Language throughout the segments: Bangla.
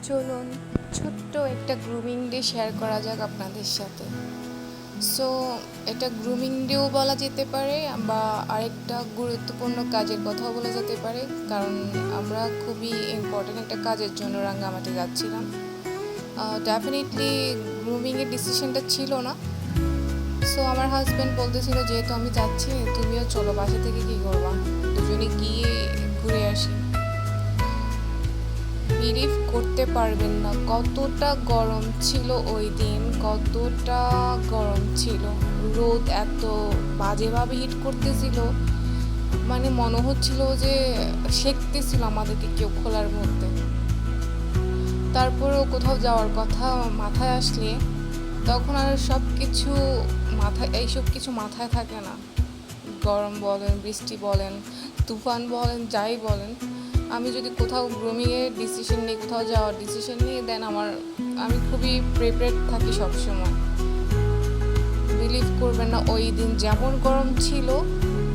চলুন ছোট্ট একটা গ্রুমিং ডে শেয়ার করা যাক আপনাদের সাথে। সো এটা গ্রুমিং ডেও বলা যেতে পারে বা আরেকটা গুরুত্বপূর্ণ কাজের কথাও বলা যেতে পারে, কারণ আমরা খুবই ইম্পর্টেন্ট একটা কাজের জন্য রাঙ্গামাটি যাচ্ছিলাম। ডেফিনেটলি গ্রুমিংয়ের ডিসিশনটা ছিল না। সো আমার হাজব্যান্ড বলতেছিল, যেহেতু আমি যাচ্ছি তুমিও চলো, বাসা থেকে কী করবা, দুজনে গিয়ে ঘুরে আসি। বিলিভ করতে পারবেন না কতটা গরম ছিল ওই দিন, কতটা গরম ছিল। রোদ এত বাজেভাবে হিট করতেছিল, মানে মনে হচ্ছিল যে সেঁকতেছিল আমাদেরকে কেউ খোলার মধ্যে। তারপরেও কোথাও যাওয়ার কথা মাথায় আসলে তখন আর এইসব কিছু মাথায় থাকে না। গরম বলেন, বৃষ্টি বলেন, তুফান বলেন, যাই বলেন, আমি যদি কোথাও গ্রুমিংয়ের ডিসিশন নিই, কোথাও যাওয়ার ডিসিশন নিই, দেন আমি খুবই প্রিপেয়ার্ড থাকি সবসময়। বিলিভ করবেন না, ওই দিন যেমন গরম ছিল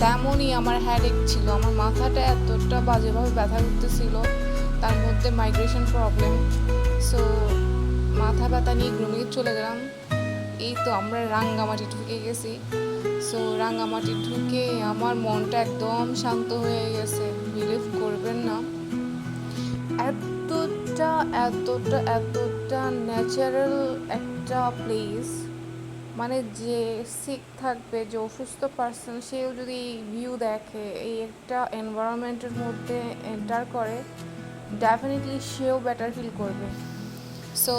তেমনই আমার হ্যাডেক ছিল। আমার মাথাটা এতটা বাজেভাবে ব্যথা করতেছিল, তার মধ্যে মাইগ্রেশন প্রবলেম। সো মাথা ব্যথা নিয়ে গ্রুমিংয়ে চলে গেলাম। এই তো আমরা রাঙ্গামাটি ঢুকে গেছি। সো রাঙ্গামাটি ঢুকে আমার মনটা একদম শান্ত হয়ে গেছে। বিলিভ করবেন না, এতটা এতটা এতটা ন্যাচারাল একটা প্লেস, মানে যে সিক থাকবে, যে অসুস্থ পার্সন, সেও যদি ভিউ দেখে, এই একটা এনভায়রনমেন্টের মধ্যে এন্টার করে, ডেফিনেটলি সেও বেটার ফিল করবে। সো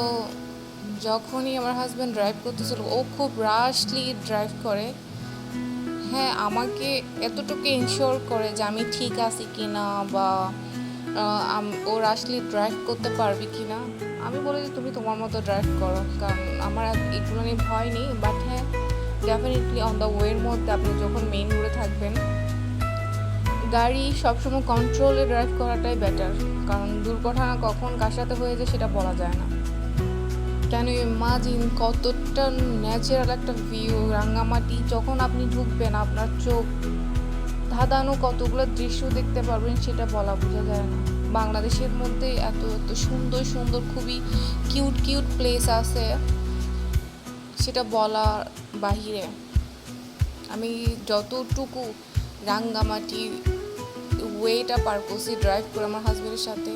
যখনই আমার হাজব্যান্ড ড্রাইভ করতেছিল, ও খুব রাশলি ড্রাইভ করে। হ্যাঁ, আমাকে এতটুকু ইনশিওর করে যে আমি ঠিক আছি কি না, বা ও রাশলি ড্রাইভ করতে পারবে কি না। আমি বলি যে তুমি তোমার মতো ড্রাইভ করো, কারণ আমার এগুলো নিয়ে ভয় নেই। বাট হ্যাঁ, ডেফিনেটলি অন দ্য ওয়ের মধ্যে আপনি যখন মেইন রোডে থাকবেন, গাড়ি সবসময় কন্ট্রোলে ড্রাইভ করাটাই বেটার, কারণ দুর্ঘটনা কখন কার সাথে হয়ে যায় সেটা বলা যায় না। ক্যান ইউ ইমাজিন কতটা ন্যাচারাল একটা ভিউ। রাঙ্গামাটি যখন আপনি ঢুকবেন, আপনার চোখ ধাঁধানো কতগুলো দৃশ্য দেখতে পারবেন, সেটা বলা বোঝা যায় না। বাংলাদেশের মধ্যে এত এত সুন্দর সুন্দর খুবই কিউট কিউট প্লেস আছে, সেটা বলার বাহিরে। আমি যতটুকু রাঙ্গামাটি ওয়েটা পার করছি ড্রাইভ করে আমার হাজব্যান্ডের সাথে,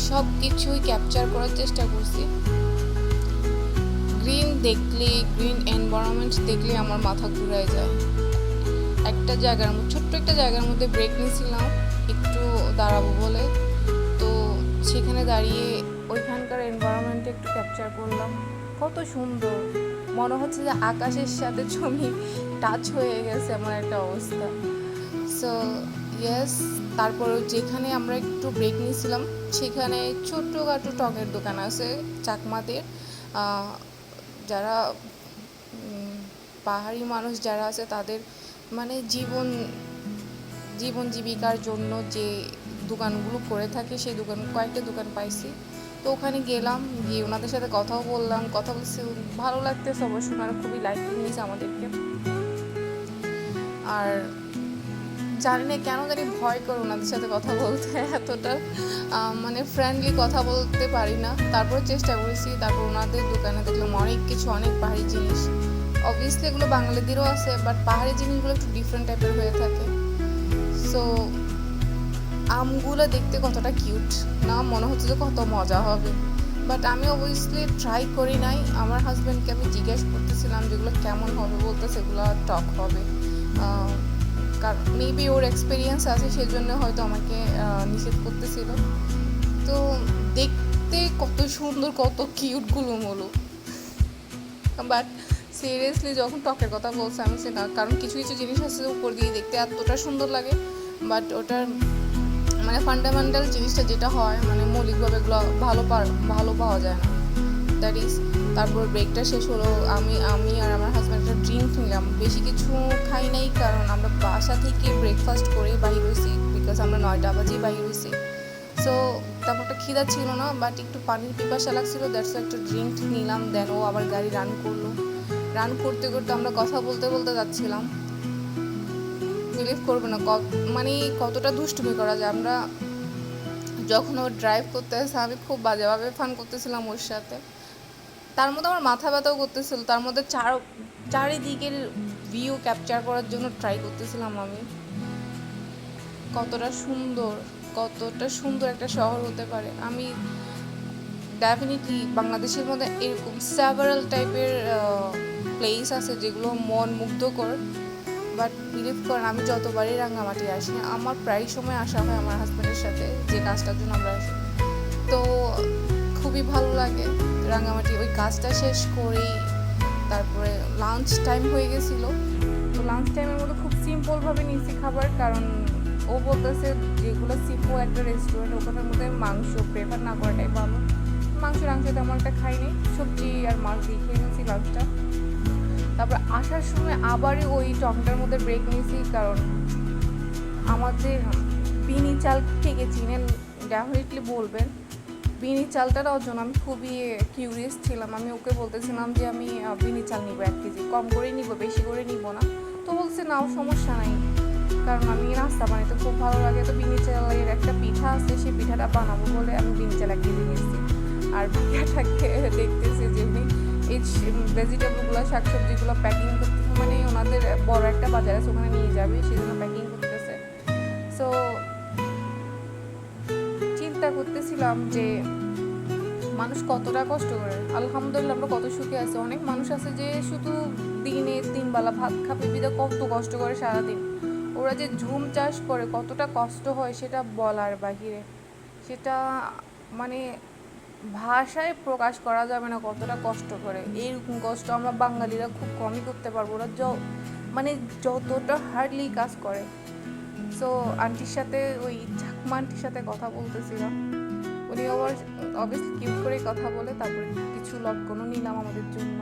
সব কিছুই ক্যাপচার করার চেষ্টা করছি। গ্রিন এনভায়রনমেন্ট দেখলে আমার মাথা ঘুরায় যায়। ছোট্ট একটা জায়গার মধ্যে ব্রেক নিয়েছিলাম একটু দাঁড়াবো বলে, তো সেখানে দাঁড়িয়ে ওইখানকার এনভায়রনমেন্টে একটু ক্যাপচার করলাম। কত সুন্দর, মনে হচ্ছে যে আকাশের সাথে জমি টাচ হয়ে গেছে, এমন একটা অবস্থা। সো ইয়েস, তারপরে যেখানে আমরা একটু ব্রেক নিয়েছিলাম সেখানে ছোট্টখাটো টঙের দোকান আছে চাকমাদের। যারা পাহাড়ি মানুষ যারা আছে, তাদের মানে জীবন জীবিকার জন্য যে দোকানগুলো করে থাকে, সেই কয়েকটা দোকান পাইছি। তো ওখানে গেলাম, গিয়ে ওনাদের সাথে কথাও বললাম, কথা বলছি, ভালো লাগতেছে অবশ্য, ওনারা খুবই লাইকিং নিয়েছে আমাদেরকে। আর জানি না কেন জানি ভয় করে ওনাদের সাথে কথা বলতে, এতটা মানে ফ্রেন্ডলি কথা বলতে পারি না। তারপর চেষ্টা করেছি, তারপর ওনাদের দোকানে দেখলাম অনেক কিছু, অনেক পাহাড়ি জিনিস। অবভিয়াসলি এগুলো বাঙালিদেরও আছে, বাট পাহাড়ি জিনিসগুলো একটু ডিফারেন্ট টাইপের হয়ে থাকে। সো আমগুলো দেখতে কতটা কিউট না, মনে হচ্ছে যে কত মজা হবে, বাট আমি অবভিয়াসলি ট্রাই করি নাই। আমার হাজব্যান্ডকে আমি জিজ্ঞেস করতেছিলাম যেগুলো কেমন হবে, বলতে সেগুলো টক হবে, কারণ মেবি ওর এক্সপিরিয়েন্স আছে, সেজন্য হয়তো আমাকে নিষেধ করতেছিল। তো দেখতে কত সুন্দর, কত কিউট গুলোমুলো, বাট সিরিয়াসলি যখন টকের কথা বলছে আমি সে না, কারণ কিছু কিছু জিনিস আছে উপর দিয়ে দেখতে এতটা সুন্দর লাগে, বাট ওটার মানে ফান্ডামেন্টাল জিনিসটা যেটা হয়, মানে মৌলিকভাবে এগুলো ভালো পাওয়া যায় না। দ্যাট ইজ, তারপর ব্রেকটা শেষ হলো, আমি আর আমার হাজব্যান্ড একটা ড্রিঙ্ক নিলাম। বেশি কিছু খাই নাই, কারণ আমরা বাসা থেকে ব্রেকফাস্ট করে বাইর হয়েছি, বিকজ আমরা 9টা বাজেই বাইর হয়েছি। সো তারপর একটা খিদা ছিল না, বাট একটু পানির পিপাসা লাগছিল, দ্যাটস একটা ড্রিঙ্ক নিলাম। দেন ও আবার গাড়ি রান করতে করতে আমরা কথা বলতে বলতে যাচ্ছিলাম। বিলিভ করবে না মানে কতটা দুষ্টুমি করা যায়। আমরা যখন ও ড্রাইভ করতেছে আমি খুব বাজেভাবে ফান করতেছিলাম ওর সাথে। তার মধ্যে আমার মাথা ব্যথাও করতেছিল, তার মধ্যে চারিদিকের ভিউ ক্যাপচার করার জন্য ট্রাই করতেছিলাম আমি। কতটা সুন্দর, কতটা সুন্দর একটা শহর হতে পারে। আমি ডেফিনেটলি বাংলাদেশের মধ্যে এরকম সেভারাল টাইপের প্লেস আছে যেগুলো মন মুগ্ধকর। বাট বিলিভ করেন, আমি যতবারই রাঙ্গামাটি আসি আমার প্রায় সময় আসা হয় আমার হাজব্যান্ডের সাথে, যে কাজটার জন্য আমরা আসি। তো খুবই ভালো লাগে রাঙ্গামাটি। ওই কাজটা শেষ করেই তারপরে লাঞ্চ টাইম হয়ে গেছিলো। তো লাঞ্চ টাইমের মধ্যে খুব সিম্পলভাবে নিয়েছি খাবার, কারণ ও বলতেছে যেগুলো সিম্পল একটা রেস্টুরেন্ট ওখানের মধ্যে মাংস প্রেফার না করাটাই ভালো। মাংস তেমন একটা খাইনি, সবজি আর মাছ দিয়ে খেয়ে নিয়েছি লাঞ্চটা। তারপর আসার সময় আবারই ওই টংটার মধ্যে ব্রেক নিয়েছি, কারণ আমাদের বিনি চাল থেকে চিনেন ডেফিনেটলি বলবেন। বিনি চালটার জন্য আমি খুবই কিউরিয়াস ছিলাম। আমি ওকে বলতেছিলাম যে আমি বিনি চাল নিব 1 কেজি, কম করে নিব, বেশি করে নিব না। তো বলছে নাও, সমস্যা নাই, কারণ আমি নাস্তা বানাইতে খুব ভালো লাগে। তো বিনি চালের একটা পিঠা আছে, সেই পিঠাটা বানাবো বলে আমি বিনি চাল 1 কেজি নিয়েছি। আর পিঠাটাকে দেখতেছি যে এই ভেজিটেবলগুলো, শাকসবজিগুলো প্যাকিং করতে, মানে ওনাদের বড় একটা বাজার আছে ওখানে নিয়ে যাবে, সেই জন্য প্যাকিং করতেছে। সো চিন্তা করতেছিলাম যে মানুষ কতটা কষ্ট করে। আলহামদুলিল্লাহ আমরা কত সুখে আছি। অনেক মানুষ আছে যে শুধু দিনে 3 বেলা ভাত খাবে, বিদা কত কষ্ট করে সারাদিন। ওরা যে ঝুম চাষ করে কতটা কষ্ট হয় সেটা বলার বাহিরে, সেটা মানে ভাষায় প্রকাশ করা যাবে না কতটা কষ্ট করে। এইরকম কষ্ট আমরা বাঙালিরা খুব কমই করতে পারবো। ওরা মানে যতটা হার্ডলি কাজ করে। সো আন্টির সাথে, ওই ঠাকুমা আন্টির সাথে কথা বলতেছিলাম। উনি আবার অবভিয়াসলি কিউট করে কথা বলে, তারপরে কিছু লটকনও নিলাম আমাদের জন্য।